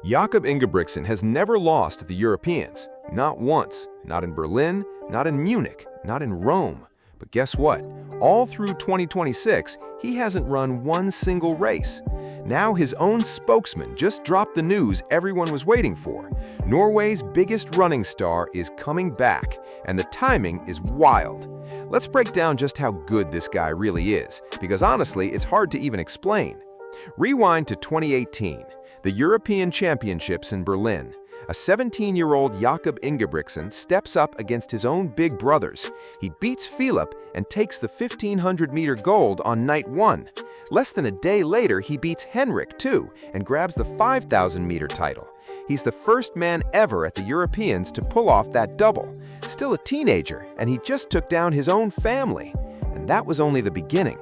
Jakob Ingebrigtsen has never lost to the Europeans. Not once. Not in Berlin, not in Munich, not in Rome. But guess what? All through 2026, he hasn't run one single race. Now his own spokesman just dropped the news everyone was waiting for. Norway's biggest running star is coming back, and the timing is wild. Let's break down just how good this guy really is, because honestly, it's hard to even explain. Rewind to 2018, the European Championships in Berlin. A 17-year-old Jakob Ingebrigtsen steps up against his own big brothers. He beats Philip and takes the 1,500-meter gold on night one. Less than a day later, he beats Henrik, too, and grabs the 5,000-meter title. He's the first man ever at the Europeans to pull off that double. Still a teenager, and he just took down his own family. And that was only the beginning.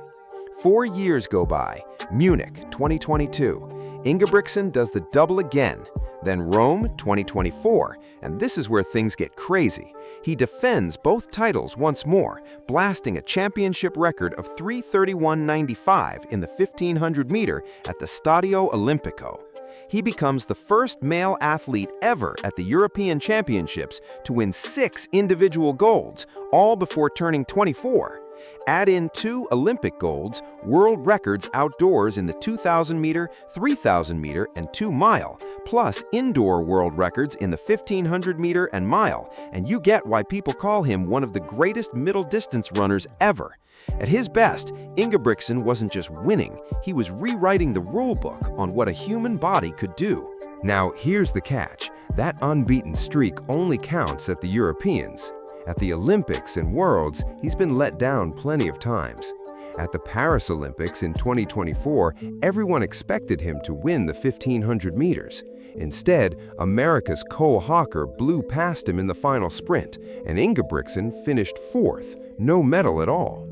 4 years go by. Munich, 2022. Ingebrigtsen does the double again. Then Rome, 2024, and this is where things get crazy. He defends both titles once more, blasting a championship record of 3:31.95 in the 1,500-meter at the Stadio Olimpico. He becomes the first male athlete ever at the European Championships to win 6 individual golds, all before turning 24. Add in 2 Olympic golds, world records outdoors in the 2,000-meter, 3,000-meter, and 2-mile, plus indoor world records in the 1,500-meter and mile, and you get why people call him one of the greatest middle-distance runners ever. At his best, Ingebrigtsen wasn't just winning, he was rewriting the rulebook on what a human body could do. Now, here's the catch. That unbeaten streak only counts at the Europeans. At the Olympics and Worlds, he's been let down plenty of times. At the Paris Olympics in 2024, everyone expected him to win the 1,500 meters. Instead, America's Cole Hawker blew past him in the final sprint, and Ingebrigtsen finished 4th, no medal at all.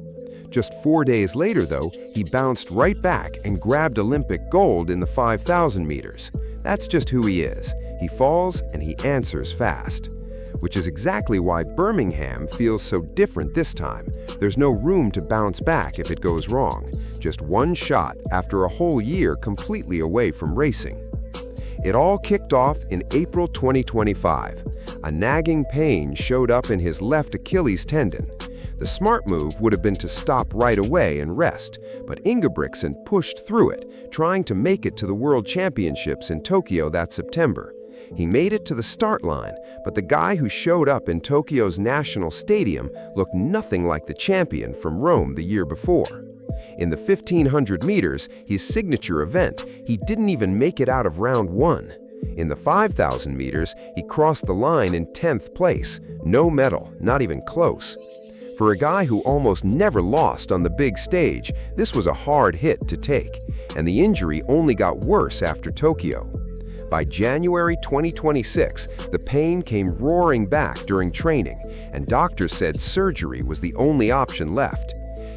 Just 4 days later, though, he bounced right back and grabbed Olympic gold in the 5,000 meters. That's just who he is. He falls and he answers fast. Which is exactly why Birmingham feels so different this time. There's no room to bounce back if it goes wrong. Just one shot after a whole year completely away from racing. It all kicked off in April 2025. A nagging pain showed up in his left Achilles tendon. The smart move would have been to stop right away and rest, but Ingebrigtsen pushed through it, trying to make it to the World Championships in Tokyo that September. He made it to the start line, but the guy who showed up in Tokyo's National Stadium looked nothing like the champion from Rome the year before. In the 1,500 meters, his signature event, he didn't even make it out of round 1. In the 5,000 meters, he crossed the line in 10th place. No medal, not even close. For a guy who almost never lost on the big stage, this was a hard hit to take, and the injury only got worse after Tokyo. By January 2026, the pain came roaring back during training, and doctors said surgery was the only option left.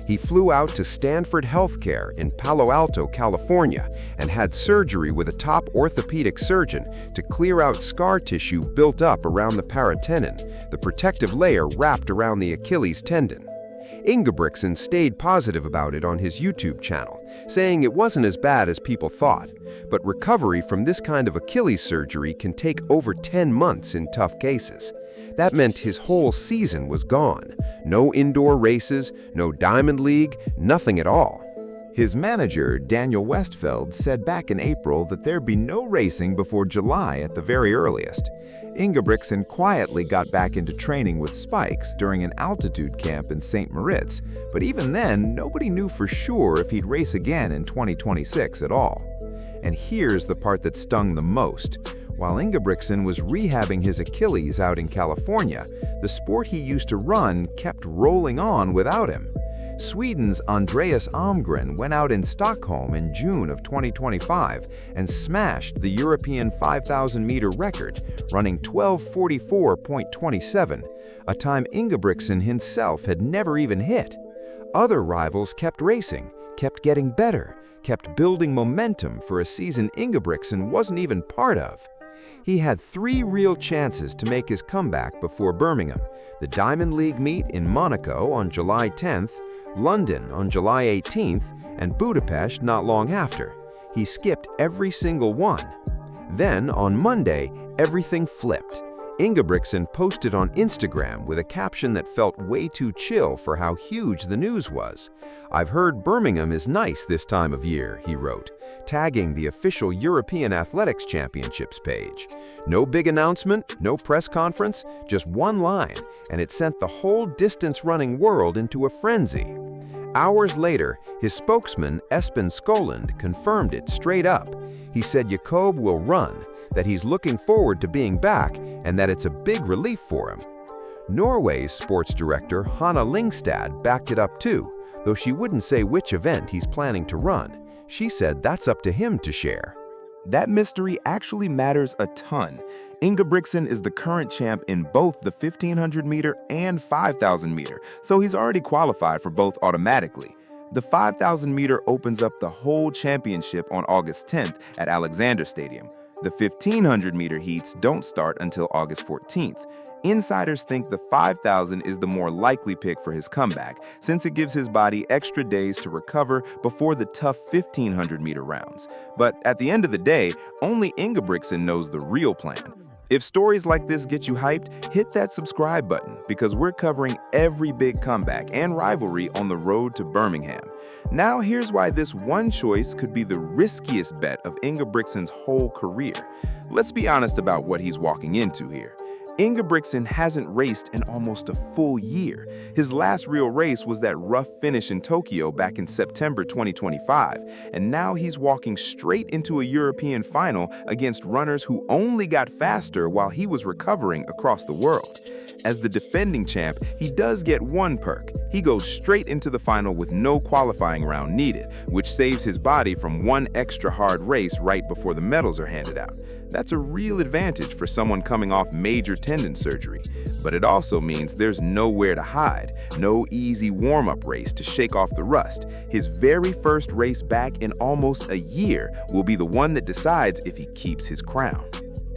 He flew out to Stanford Healthcare in Palo Alto, California, and had surgery with a top orthopedic surgeon to clear out scar tissue built up around the paratenon, the protective layer wrapped around the Achilles tendon. Ingebrigtsen stayed positive about it on his YouTube channel, saying it wasn't as bad as people thought. But recovery from this kind of Achilles surgery can take over 10 months in tough cases. That meant his whole season was gone. No indoor races, no Diamond League, nothing at all. His manager, Daniel Westfeld, said back in April that there'd be no racing before July at the very earliest. Ingebrigtsen quietly got back into training with spikes during an altitude camp in St. Moritz, but even then, nobody knew for sure if he'd race again in 2026 at all. And here's the part that stung the most. While Ingebrigtsen was rehabbing his Achilles out in California, the sport he used to run kept rolling on without him. Sweden's Andreas Almgren went out in Stockholm in June of 2025 and smashed the European 5,000-meter record, running 12:44.27, a time Ingebrigtsen himself had never even hit. Other rivals kept racing, kept getting better, kept building momentum for a season Ingebrigtsen wasn't even part of. He had 3 real chances to make his comeback before Birmingham, the Diamond League meet in Monaco on July 10th, London on July 18th, and Budapest not long after. He skipped every single one. Then, on Monday, everything flipped. Ingebrigtsen posted on Instagram with a caption that felt way too chill for how huge the news was. "I've heard Birmingham is nice this time of year," he wrote, tagging the official European Athletics Championships page. No big announcement, no press conference, just one line, and it sent the whole distance-running world into a frenzy. Hours later, his spokesman, Espen Skoland, confirmed it straight up. He said Jakob will run, that he's looking forward to being back, and that it's a big relief for him. Norway's sports director, Hanna Lyngstad, backed it up too, though she wouldn't say which event he's planning to run. She said that's up to him to share. That mystery actually matters a ton. Ingebrigtsen is the current champ in both the 1500-meter and 5000-meter, so he's already qualified for both automatically. The 5000-meter opens up the whole championship on August 10th at Alexander Stadium. The 1500-meter heats don't start until August 14th. Insiders think the 5,000 is the more likely pick for his comeback, since it gives his body extra days to recover before the tough 1,500-meter rounds. But at the end of the day, only Ingebrigtsen knows the real plan. If stories like this get you hyped, hit that subscribe button, because we're covering every big comeback and rivalry on the road to Birmingham. Now here's why this one choice could be the riskiest bet of Ingebrigtsen's whole career. Let's be honest about what he's walking into here. Ingebrigtsen hasn't raced in almost a full year. His last real race was that rough finish in Tokyo back in September 2025, and now he's walking straight into a European final against runners who only got faster while he was recovering across the world. As the defending champ, he does get one perk. He goes straight into the final with no qualifying round needed, which saves his body from one extra hard race right before the medals are handed out. That's a real advantage for someone coming off major tendon surgery. But it also means there's nowhere to hide, no easy warm-up race to shake off the rust. His very first race back in almost a year will be the one that decides if he keeps his crown.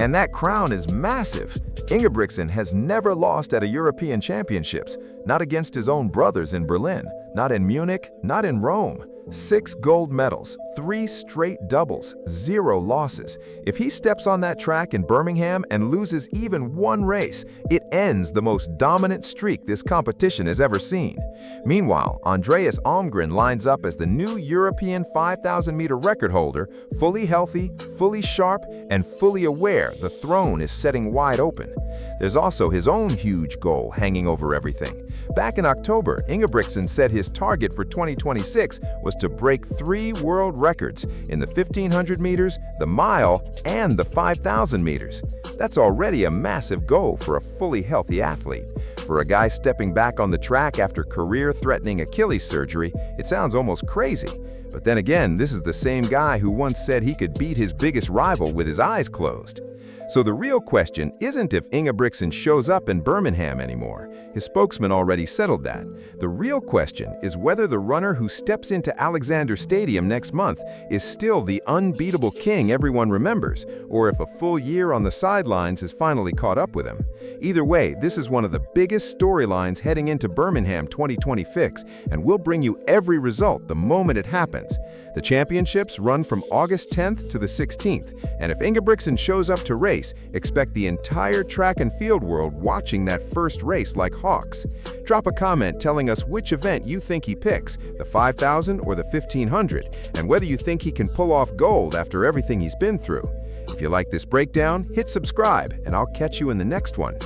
And that crown is massive. Ingebrigtsen has never lost at a European Championships, not against his own brothers in Berlin, not in Munich, not in Rome. 6 gold medals, 3 straight doubles, 0 losses. If he steps on that track in Birmingham and loses even one race, it ends the most dominant streak this competition has ever seen. Meanwhile, Andreas Almgren lines up as the new European 5,000-meter record holder, fully healthy, fully sharp, and fully aware the throne is setting wide open. There's also his own huge goal hanging over everything. Back in October, Ingebrigtsen said his target for 2026 was to break 3 world records in the 1,500 meters, the mile, and the 5,000 meters. That's already a massive goal for a fully healthy athlete. For a guy stepping back on the track after career-threatening Achilles surgery, it sounds almost crazy. But then again, this is the same guy who once said he could beat his biggest rival with his eyes closed. So the real question isn't if Ingebrigtsen shows up in Birmingham anymore. His spokesman already settled that. The real question is whether the runner who steps into Alexander Stadium next month is still the unbeatable king everyone remembers, or if a full year on the sidelines has finally caught up with him. Either way, this is one of the biggest storylines heading into Birmingham 2026, and we'll bring you every result the moment it happens. The championships run from August 10th to the 16th, and if Ingebrigtsen shows up to race, expect the entire track and field world watching that first race like hawks. Drop a comment telling us which event you think he picks, the 5,000 or the 1,500, and whether you think he can pull off gold after everything he's been through. If you like this breakdown, hit subscribe, and I'll catch you in the next one.